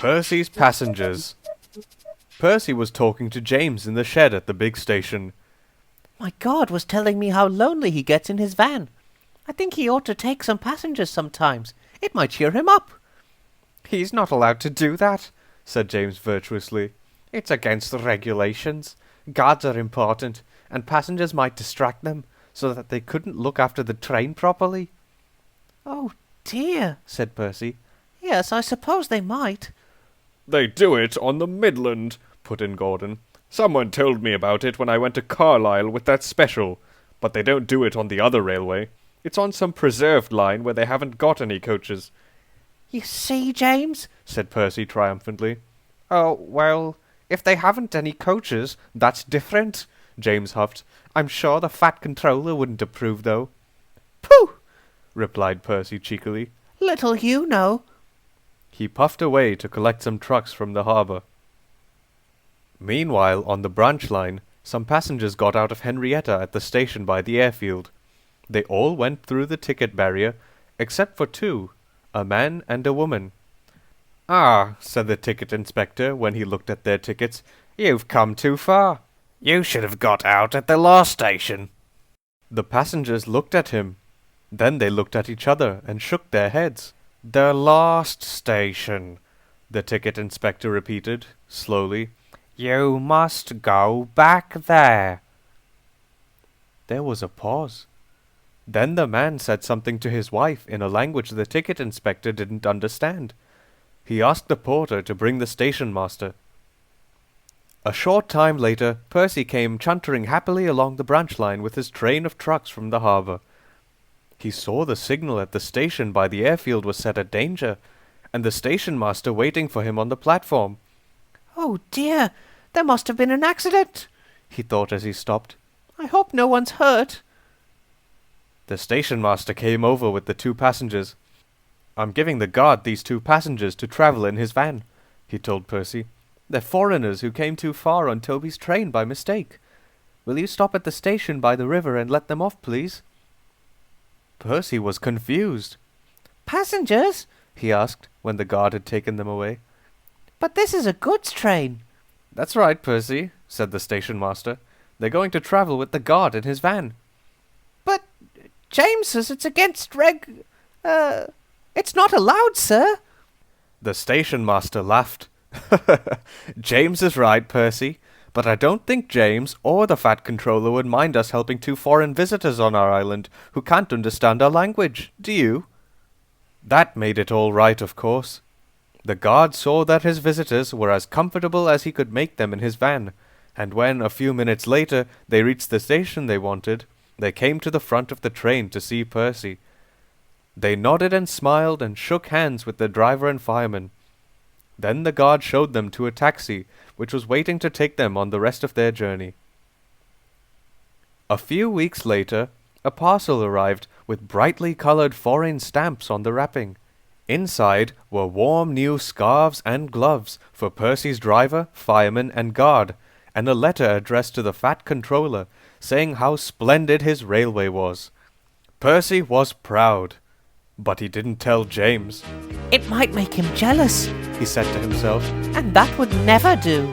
Percy's passengers. Percy was talking to James in the shed at the big station. My God was telling me how lonely he gets in his van. I think he ought to take some passengers sometimes. It might cheer him up. He's not allowed to do that, said James virtuously. It's against the regulations. Guards are important, and passengers might distract them, so that they couldn't look after the train properly. Oh dear, said Percy. Yes, I suppose they might. They do it on the Midland, put in Gordon. Someone told me about it when I went to Carlisle with that special, but they don't do it on the other railway. It's on some preserved line where they haven't got any coaches. You see, James, said Percy triumphantly. Oh, well, if they haven't any coaches, that's different, James huffed. I'm sure the Fat Controller wouldn't approve, though. Pooh, replied Percy cheekily. Little you know. He puffed away to collect some trucks from the harbour. Meanwhile, on the branch line, some passengers got out of Henrietta at the station by the airfield. They all went through the ticket barrier, except for two, a man and a woman. "Ah," said the ticket inspector when he looked at their tickets, "you've come too far. You should have got out at the last station." The passengers looked at him. Then they looked at each other and shook their heads. "The last station," the ticket inspector repeated, slowly. "You must go back there." There was a pause. Then the man said something to his wife in a language the ticket inspector didn't understand. He asked the porter to bring the station master. A short time later, Percy came chuntering happily along the branch line with his train of trucks from the harbour. He saw the signal at the station by the airfield was set at danger, and the station master waiting for him on the platform. Oh dear, there must have been an accident, he thought as he stopped. I hope no one's hurt. The station master came over with the two passengers. "I'm giving the guard these two passengers to travel in his van," he told Percy. "They're foreigners who came too far on Toby's train by mistake. Will you stop at the station by the river and let them off, please?" Percy was confused. Passengers? He asked, when the guard had taken them away. But this is a goods train. "That's right, Percy," said the station master. "They're going to travel with the guard in his van." "But James says it's against it's not allowed, sir." The station master laughed. "James is right, Percy, but I don't think James or the Fat Controller would mind us helping two foreign visitors on our island who can't understand our language, do you?" That made it all right, of course. The guard saw that his visitors were as comfortable as he could make them in his van, and when, a few minutes later, they reached the station they wanted, they came to the front of the train to see Percy. They nodded and smiled and shook hands with the driver and fireman. Then the guard showed them to a taxi, which was waiting to take them on the rest of their journey. A few weeks later, a parcel arrived with brightly colored foreign stamps on the wrapping. Inside were warm new scarves and gloves for Percy's driver, fireman, and guard, and a letter addressed to the Fat Controller, saying how splendid his railway was. Percy was proud, but he didn't tell James. It might make him jealous, he said to himself, and that would never do.